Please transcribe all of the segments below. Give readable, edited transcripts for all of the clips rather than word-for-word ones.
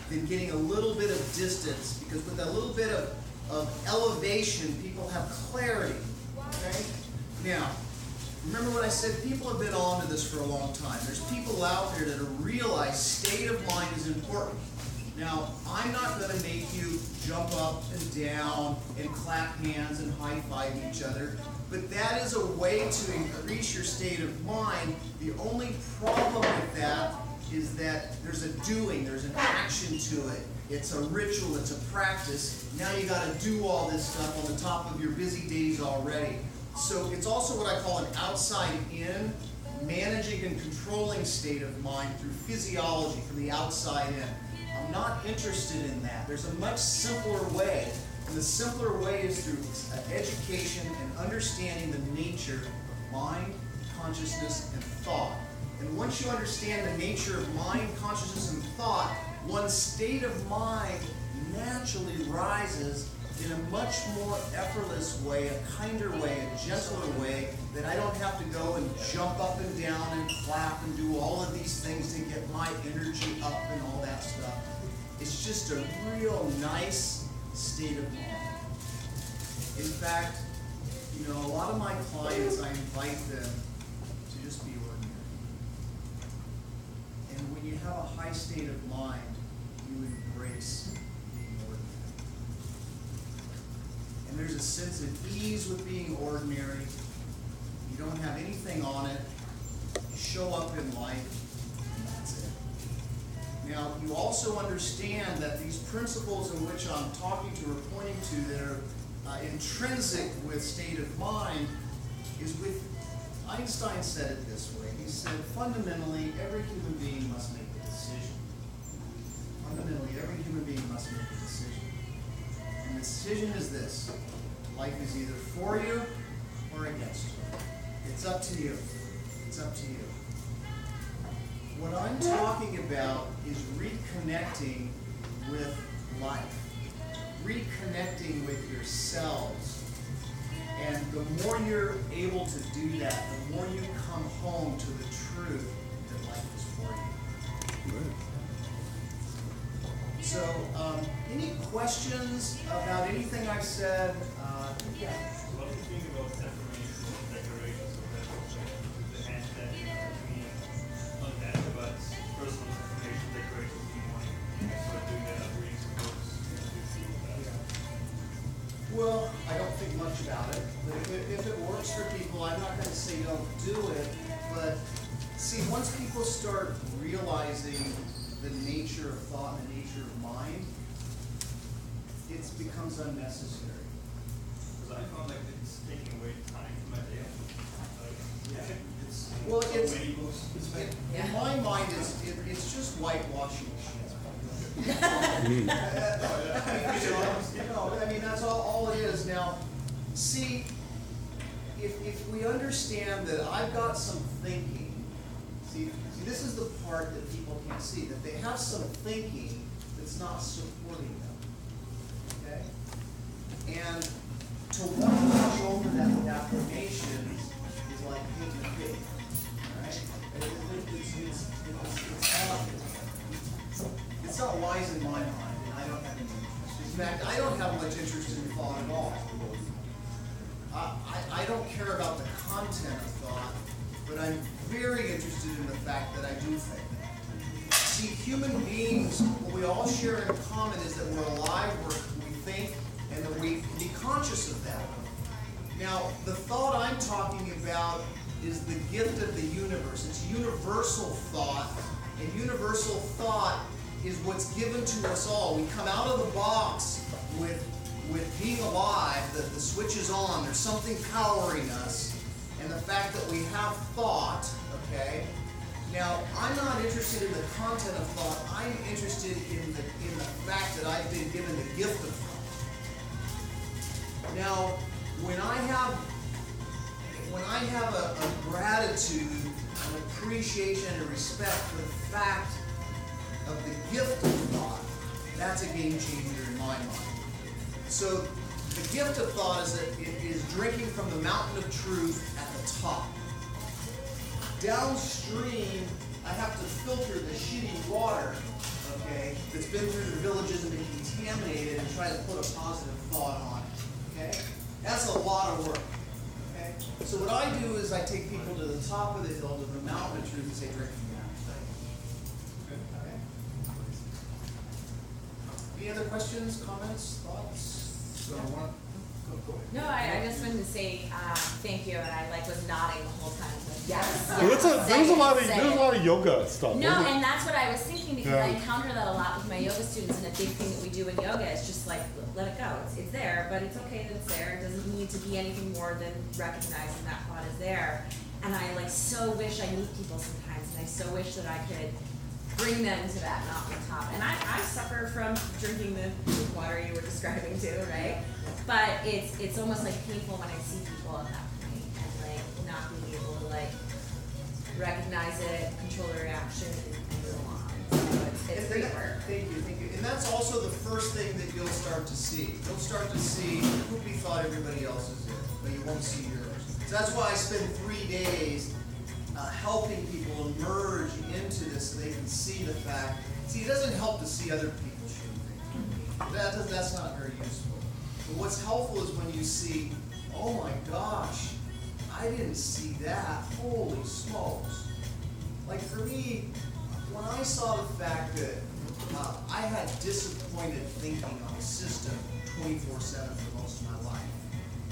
than getting a little bit of distance, because with a little bit of elevation, people have clarity. Okay? Now, remember what I said, people have been on to this for a long time. There's people out there that have realized state of mind is important. Now, I'm not going to make you jump up and down and clap hands and high-five each other, but that is a way to increase your state of mind. The only problem with that is that there's a doing, there's an action to it. It's a ritual, it's a practice. Now you got to do all this stuff on the top of your busy days already. So it's also what I call an outside-in, managing and controlling state of mind through physiology, from the outside in. I'm not interested in that. There's a much simpler way, and the simpler way is through education and understanding the nature of mind, consciousness, and thought. And once you understand the nature of mind, consciousness, and thought, one's state of mind naturally rises in a much more effortless way, a kinder way, a gentler way, that I don't have to go and jump up and down and clap and do all of these things to get my energy up and all that stuff. It's just a real nice state of mind. In fact, you know, a lot of my clients, I invite them to just be ordinary. And when you have a high state of mind, you embrace being ordinary. And there's a sense of ease with being ordinary. You don't have anything on it. You show up in life, and that's it. Now, you also understand that these principles in which I'm talking to or pointing to that are intrinsic with state of mind is with, Einstein said it this way. He said, fundamentally, every human being must make a decision. Fundamentally, every human being must make a decision. And the decision is this: life is either for you or against you. It's up to you. It's up to you. What I'm talking about is reconnecting with life, reconnecting with yourselves. And the more you're able to do that, the more you come home to the truth that life is for you. So, any questions about anything I've said? Yeah. What do you think about affirmations and declarations of that the hashtag between not that, but personal affirmation declarations in the morning? So doing that, reading some books, Well, I don't think much about it. But if it works for people, I'm not going to say don't do it. But see, once people start realizing the nature of thought and the nature of mind, it becomes unnecessary. Because I found like it's taking away time from my day. Like, it's Well, it's, so many books. in my mind, it's just whitewashing shit. I mean, that's all it is. Now, see, if we understand that I've got some thinking, see, this is the part that people can't see, that they have some thinking that's not supporting them. Okay? And to want to watch over that with affirmations is like hitting a pig. Alright? It's not wise in my mind, and I don't have any interest. In fact, I don't have much interest in thought at all. I don't care about the content of thought, but I'm very interested in the fact that I do think. See, human beings, what we all share in common is that we're alive, we think, and that we can be conscious of that. Now, the thought I'm talking about is the gift of the universe. It's universal thought, and universal thought is what's given to us all. We come out of the box with being alive, the switch is on, there's something powering us, and the fact that we have thought, okay? Now, I'm not interested in the content of thought, I'm interested in the fact that I've been given the gift of thought. Now, when I have a gratitude, an appreciation, and a respect for the fact of the gift of thought, that's a game changer in my mind. So the gift of thought is drinking from the mountain of truth at the top. Downstream, I have to filter the shitty water, okay, that's been through the villages and been contaminated and try to put a positive thought on it, okay? That's a lot of work, okay? So what I do is I take people to the top of the hill, to the mountain of truth, and say, drink from that. Okay? Any other questions, comments, thoughts? So what? Go ahead. No, I just wanted to say thank you, and I was nodding the whole time. Like, yes. Well, there's a lot of yoga stuff. No, and that's what I was thinking because I Yeah. encounter that a lot with my yoga students, and a big thing that we do in yoga is just like let it go. It's there, but it's okay that it's there. It doesn't need to be anything more than recognizing that thought is there. And I so wish I meet people sometimes, and I so wish that I could bring them to that mountaintop. And I suffer from drinking the water you were describing too, right? But it's almost like painful when I see people at that point and like not being able to like recognize it, control the reaction, and go on. So it's great work. Thank you, thank you. And that's also the first thing that you'll start to see. You'll start to see who we thought everybody else is in, but you won't see yours. So that's why I spend 3 days helping people emerge into this so they can see the fact. See, it doesn't help to see other people shooting. That's not very useful. But what's helpful is when you see, oh my gosh, I didn't see that. Holy smokes. Like for me, when I saw the fact that I had disappointed thinking on the system 24/7 for most of my life.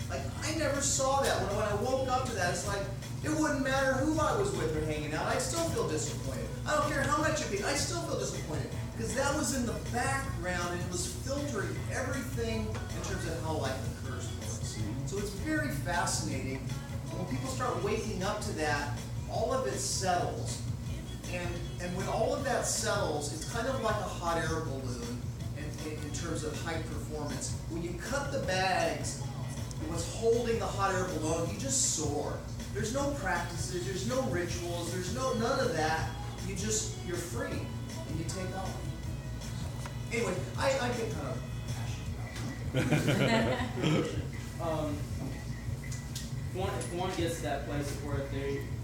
Like I never saw that. When I woke up to that, it's like, it wouldn't matter who I was with or hanging out, I'd still feel disappointed. I don't care how much it be, I still feel disappointed. Because that was in the background and it was filtering everything in terms of how life occurs for us. So it's very fascinating. And when people start waking up to that, all of it settles. And when all of that settles, it's kind of like a hot air balloon in terms of high performance. When you cut the bags, what's holding the hot air balloon, you just soar. There's no practices, there's no rituals, there's none of that. You're free and you take off. Anyway, I get kind of passionate about it. If one gets to that place where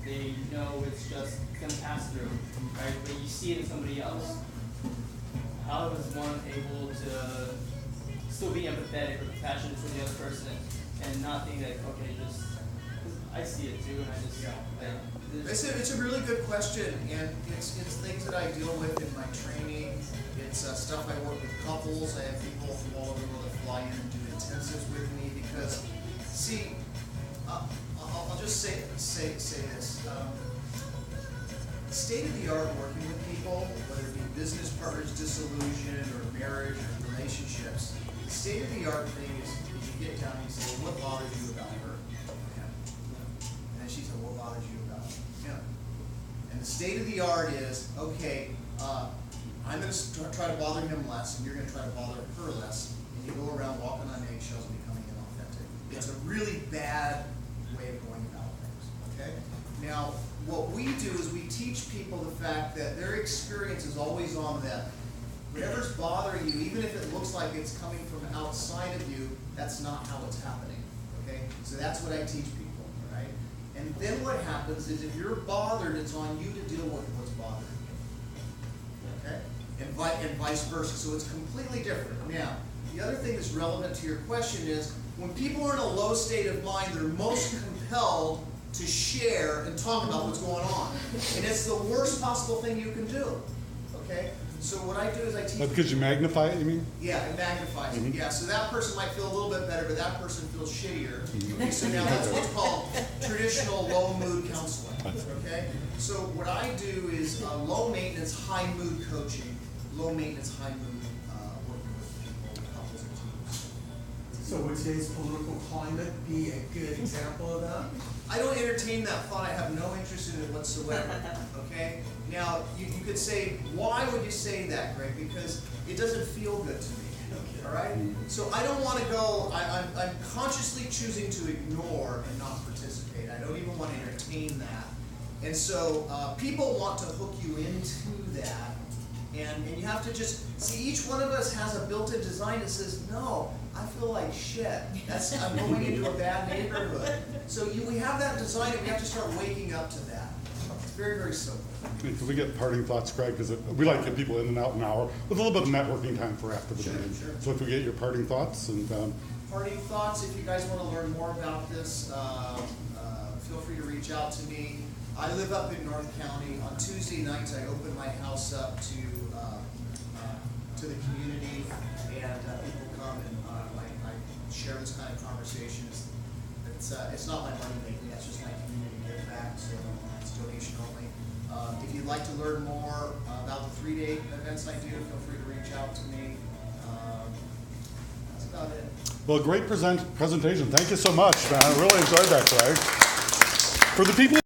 they know it's just gonna pass through, right? But you see it in somebody else. How is one able to still be empathetic or compassionate for the other person and not think that, okay, just, 'cause I see it too, and I just, It's a really good question, and it's things that I deal with in my training. It's stuff I work with couples. I have people from all over the world that fly in and do intensives with me because, see, I'll just say this. State of the art working with people, whether it be business partners, dissolution, or marriage or relationships, the state of the art thing is you get down and you say, well, what bothers you about her? And then she said, what bothers you about him? And the state of the art is, okay, I'm going to try to bother him less, and you're going to try to bother her less, and you go around walking on eggshells and becoming inauthentic. It's a really bad way of going about things, okay? Now, what we do is we teach people the fact that their experience is always on them. Whatever's bothering you, even if it looks like it's coming from outside of you, that's not how it's happening, okay? So that's what I teach people, right? And then what happens is if you're bothered, it's on you to deal with what's bothering you, okay? And vice versa, so it's completely different. Now, the other thing that's relevant to your question is, when people are in a low state of mind, they're most compelled to share and talk about what's going on. And it's the worst possible thing you can do, okay? So what I do is I teach. That's because you magnify it, you mean? Yeah, it magnifies it. Yeah, so that person might feel a little bit better, but that person feels shittier. Okay, so now that's what's called traditional low mood counseling. Okay, so what I do is low maintenance, high mood coaching. Low maintenance, high mood working with people, couples, and teams. So would today's political climate be a good example of that? I don't entertain that thought. I have no interest in it whatsoever. Okay? Now, you could say, why would you say that, Greg? Because it doesn't feel good to me. All right? So I don't want to go, I'm consciously choosing to ignore and not participate. I don't even want to entertain that. And so people want to hook you into that. And you have to just, see, each one of us has a built-in design that says, no, I feel like shit. I'm going into a bad neighborhood. So we have that design and we have to start waking up to that. very, very simple. Can we get parting thoughts, Craig? Because we like to get people in and out an hour with a little bit of networking time for after the Sure, meeting. sure. So if we get your parting thoughts and Parting thoughts, if you guys want to learn more about this, feel free to reach out to me. I live up in North County. On Tuesday nights, I open my house up to the community, and people come and I share this kind of conversations. It's not my money making, that's just my community give back, so it's donation only. If you'd like to learn more about the 3-day events I do, feel free to reach out to me. That's about it. well, great presentation. Thank you so much, man. I really enjoyed that, Craig. For the people